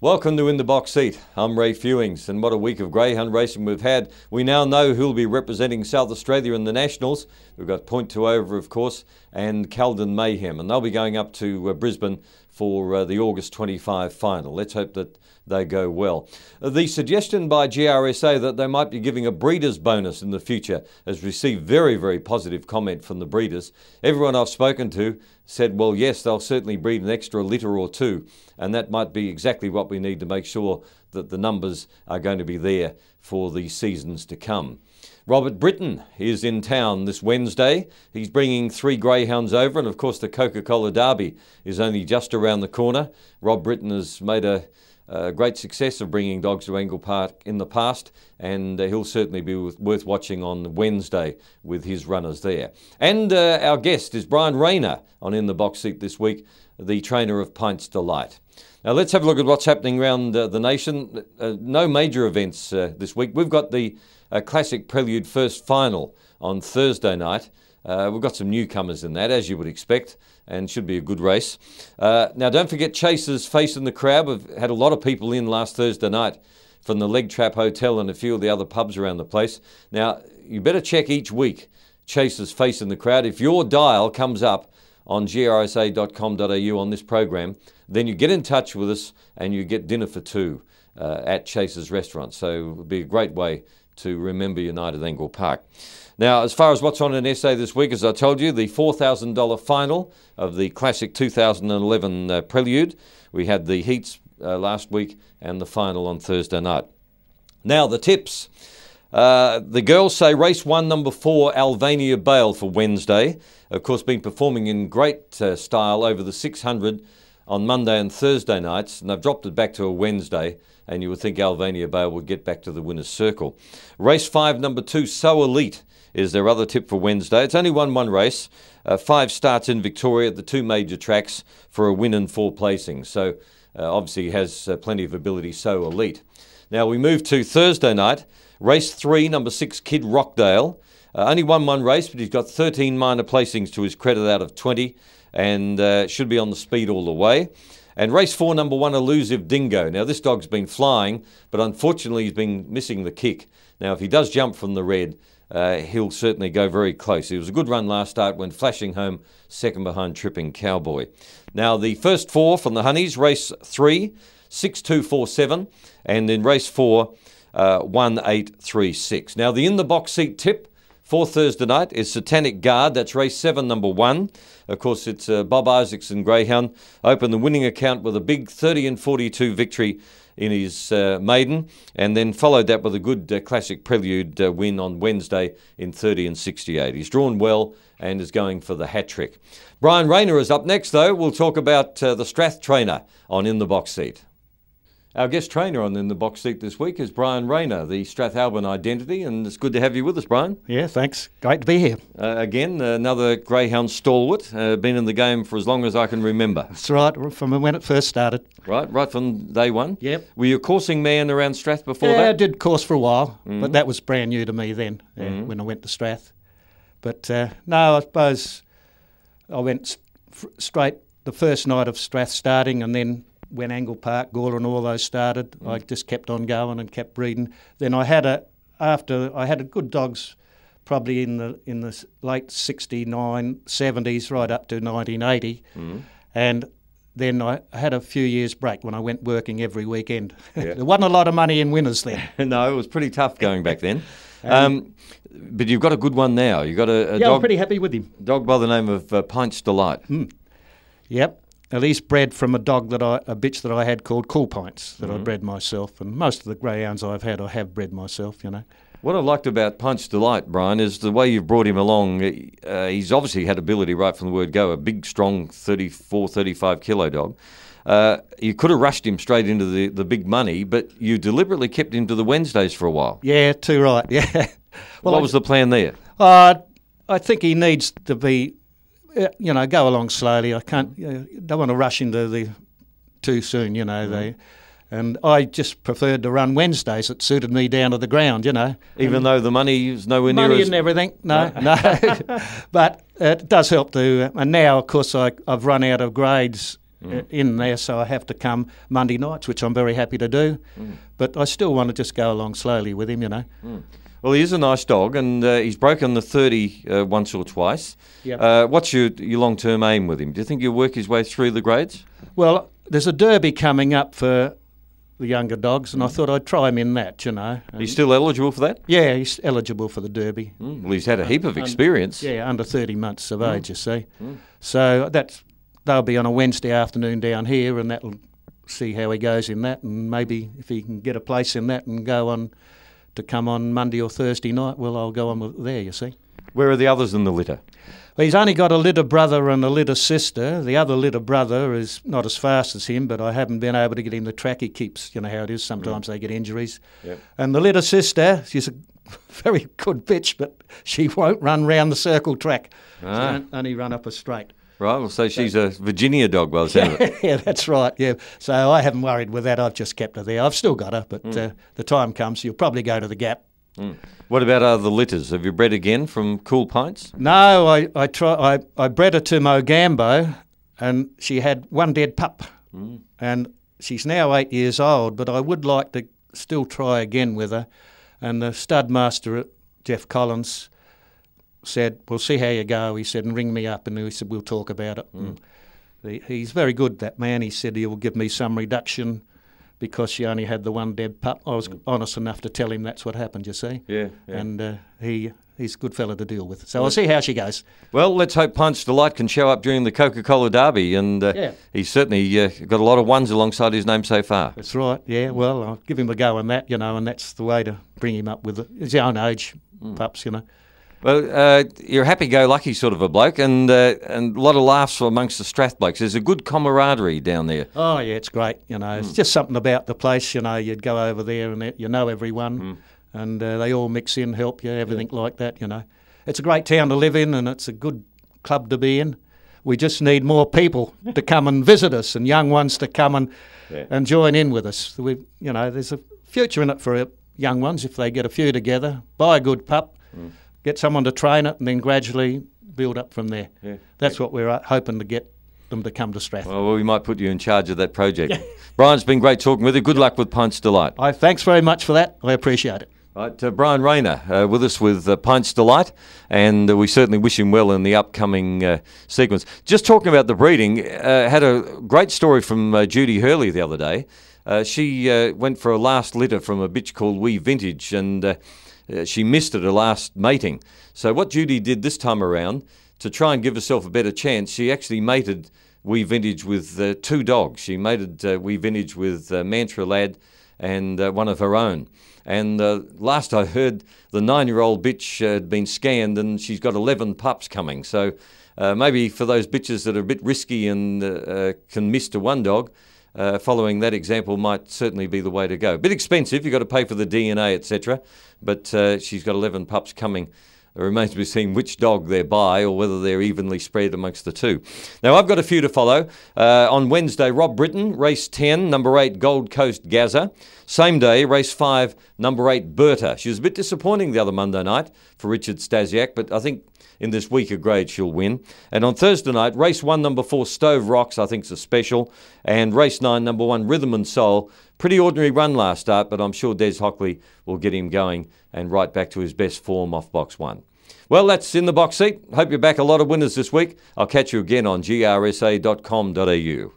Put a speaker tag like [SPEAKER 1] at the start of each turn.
[SPEAKER 1] Welcome to In the Box Seat. I'm Ray Fewings, and what a week of greyhound racing we've had. We now know who'll be representing South Australia in the Nationals. We've got Point to Over, of course, and Calden Mayhem, and they'll be going up to Brisbane for the August 25 final. Let's hope that they go well. The suggestion by GRSA that they might be giving a breeders' bonus in the future has received very, very positive comment from the breeders. Everyone I've spoken to said, well, yes, they'll certainly breed an extra litter or two, and that might be exactly what we need to make sure that the numbers are going to be there for the seasons to come. Robert Britton is in town this Wednesday. He's bringing 3 greyhounds over, and of course the Coca-Cola Derby is only just around the corner. Rob Britton has made a great success of bringing dogs to Angle Park in the past, and he'll certainly be worth watching on Wednesday with his runners there. And our guest is Brian Rayner on In the Box Seat this week, the trainer of Pints Delight. Now let's have a look at what's happening around the nation. No major events this week. We've got the Classic Prelude First Final on Thursday night. We've got some newcomers in that, as you would expect, and should be a good race. Now, don't forget Chaser's Face in the Crowd. We've had a lot of people in last Thursday night from the Leg Trap Hotel and a few of the other pubs around the place. Now, you better check each week Chaser's Face in the Crowd. If your dial comes up on grsa.com.au on this program, then you get in touch with us and you get dinner for 2 at Chaser's Restaurant. So it would be a great way to remember United Angle Park. Now, as far as what's on in SA this week, as I told you, the $4,000 final of the Classic 2011 Prelude. We had the heats last week and the final on Thursday night. Now, the tips. The girls say race 1, number 4, Alvania Bale for Wednesday. Of course, been performing in great style over the 600 on Monday and Thursday nights, and they've dropped it back to a Wednesday, and you would think Alvania Bale would get back to the winner's circle. Race 5, number 2, So Elite is their other tip for Wednesday. It's only one race. 5 starts in Victoria at the 2 major tracks for a win and 4 placings. So obviously he has plenty of ability, So Elite. Now we move to Thursday night. Race 3, number 6, Kid Rockdale. Only won 1 race, but he's got 13 minor placings to his credit out of 20, and should be on the speed all the way. And race 4, number 1, Elusive Dingo. Now this dog's been flying, but unfortunately he's been missing the kick. Now if he does jump from the red, he'll certainly go very close. It was a good run last start, went flashing home second behind Tripping Cowboy. Now the first 4 from the Honeys, race 3, 6, 2, 4, 7, and in race 4, 1, 8, 3, 6. Now the In the Box Seat tip for Thursday night is Satanic Guard. That's race 7, number 1. Of course, it's Bob Isaacson Greyhound. Opened the winning account with a big 30-42 victory in his maiden, and then followed that with a good Classic Prelude win on Wednesday in 30-68. He's drawn well and is going for the hat-trick. Brian Rayner is up next, though. We'll talk about the Strath trainer on In the Box Seat. Our guest trainer on In the Box Seat this week is Brian Rayner, the Strathalbyn identity, and it's good to have you with us, Brian.
[SPEAKER 2] Yeah, thanks. Great to be here.
[SPEAKER 1] Again, another greyhound stalwart, been in the game for as long as I can remember.
[SPEAKER 2] That's right, from when it first started.
[SPEAKER 1] Right from day one?
[SPEAKER 2] Yep.
[SPEAKER 1] Were you a coursing man around Strath before that?
[SPEAKER 2] Yeah, I did course for a while, but that was brand new to me then, when I went to Strath. But no, I suppose I went straight the first night of Strath starting, and then when Angle Park, Gawler and all those started, I just kept on going and kept breeding. Then I had a good dogs probably in the late 69, 70s right up to 1980. And then I had a few years break when I went working every weekend. Yeah. There wasn't a lot of money in winners then.
[SPEAKER 1] No, it was pretty tough going back then. But you've got a good one now. You've got a
[SPEAKER 2] yeah,
[SPEAKER 1] dog,
[SPEAKER 2] I'm pretty happy with him.
[SPEAKER 1] Dog by the name of Pints Delight.
[SPEAKER 2] Yep. At least bred from a bitch that I had called Cool Pints that I bred myself, and most of the greyhounds I've had I have bred myself, you know.
[SPEAKER 1] What I liked about Pints Delight, Brian, is the way you've brought him along. He's obviously had ability right from the word go, a big, strong 34, 35 kilo dog. You could have rushed him straight into the big money, but you deliberately kept him to the Wednesdays for a while.
[SPEAKER 2] Yeah, too right, yeah.
[SPEAKER 1] Well, what was the plan there?
[SPEAKER 2] I think he needs to be, go along slowly. I don't want to rush into too soon, you know. And I just preferred to run Wednesdays. It suited me down to the ground, you know.
[SPEAKER 1] Even though the money is nowhere near
[SPEAKER 2] money and everything, no. But it does help to. And now, of course, I've run out of grades in there, so I have to come Monday nights, which I'm very happy to do. But I still want to just go along slowly with him, you know.
[SPEAKER 1] Well, he is a nice dog, and he's broken the 30 once or twice.
[SPEAKER 2] Yep.
[SPEAKER 1] What's your long-term aim with him? Do you think he'll work his way through the grades?
[SPEAKER 2] Well, there's a derby coming up for the younger dogs, and I thought I'd try him in that, you know.
[SPEAKER 1] He's still eligible for that?
[SPEAKER 2] Yeah, he's eligible for the derby.
[SPEAKER 1] Well, he's had a heap of experience.
[SPEAKER 2] Yeah, under 30 months of age, you see. So they'll be on a Wednesday afternoon down here, and that'll see how he goes in that, and maybe if he can get a place in that and go on to come on Monday or Thursday night, well, I'll go on with there, you see.
[SPEAKER 1] Where are the others in the litter?
[SPEAKER 2] Well, he's only got a litter brother and a litter sister. The other litter brother is not as fast as him, but I haven't been able to get him the track. He keeps, you know how it is, sometimes they get injuries.
[SPEAKER 1] Yep.
[SPEAKER 2] And the litter sister, she's a very good bitch, but she won't run round the circle track. She won't only run up a straight.
[SPEAKER 1] Right, well, so she's a Virginia dog by the sound of it.
[SPEAKER 2] Yeah, that's right, yeah. So I haven't worried with that. I've just kept her there. I've still got her, but the time comes, you'll probably go to the Gap.
[SPEAKER 1] What about other litters? Have you bred again from Cool Pints?
[SPEAKER 2] No, I bred her to Mogambo, and she had one dead pup. And she's now 8 years old, but I would like to still try again with her. And the stud master, Jeff Collins, said, "We'll see how you go," he said, "and ring me up." And he said, "We'll talk about it." He's very good, that man. He said he'll give me some reduction because she only had the one dead pup. I was honest enough to tell him that's what happened, you see.
[SPEAKER 1] Yeah.
[SPEAKER 2] And he's a good fella to deal with. So I'll see how she goes.
[SPEAKER 1] Well, let's hope Punch Delight can show up during the Coca-Cola Derby, and he's certainly got a lot of ones alongside his name so far.
[SPEAKER 2] That's right, yeah. Well, I'll give him a go on that, you know, and that's the way to bring him up with his own age pups, you know.
[SPEAKER 1] Well, you're a happy-go-lucky sort of a bloke, and a lot of laughs amongst the Strath blokes. There's a good camaraderie down there.
[SPEAKER 2] Oh, yeah, it's great, you know. It's just something about the place, you know. You'd go over there and you know everyone, and they all mix in, help you, everything like that, you know. It's a great town to live in, and it's a good club to be in. We just need more people to come and visit us, and young ones to come and join in with us. You know, there's a future in it for young ones if they get a few together, buy a good pup, get someone to train it, and then gradually build up from there. Yeah. That's what we're hoping to get them to come to Strath.
[SPEAKER 1] Well, we might put you in charge of that project. Brian, it's been great talking with you. Good luck with Punch Delight.
[SPEAKER 2] Thanks very much for that. I appreciate it.
[SPEAKER 1] Right, Brian Rayner with us with Punch Delight, and we certainly wish him well in the upcoming sequence. Just talking about the breeding, had a great story from Judy Hurley the other day. She went for a last litter from a bitch called Wee Vintage, and she missed it her last mating. So what Judy did this time around, to try and give herself a better chance, she actually mated Wee Vintage with 2 dogs. She mated Wee Vintage with Mantra Lad and one of her own. And last I heard, the 9-year-old bitch had been scanned and she's got 11 pups coming. So maybe for those bitches that are a bit risky and can miss to one dog, following that example might certainly be the way to go. A bit expensive, you've got to pay for the DNA, etc. But she's got 11 pups coming. It remains to be seen which dog they're by or whether they're evenly spread amongst the 2. Now, I've got a few to follow. On Wednesday, Rob Britton, race 10, number 8, Gold Coast Gaza. Same day, race 5, number 8, Berta. She was a bit disappointing the other Monday night for Richard Stasiak, but I think in this weaker grade she'll win. And on Thursday night, race 1, number 4, Stove Rocks, I think is a special. And race 9, number 1, Rhythm and Soul. Pretty ordinary run last start, but I'm sure Des Hockley will get him going and right back to his best form off box 1. Well, that's in the box seat. Hope you're back a lot of winners this week. I'll catch you again on grsa.com.au.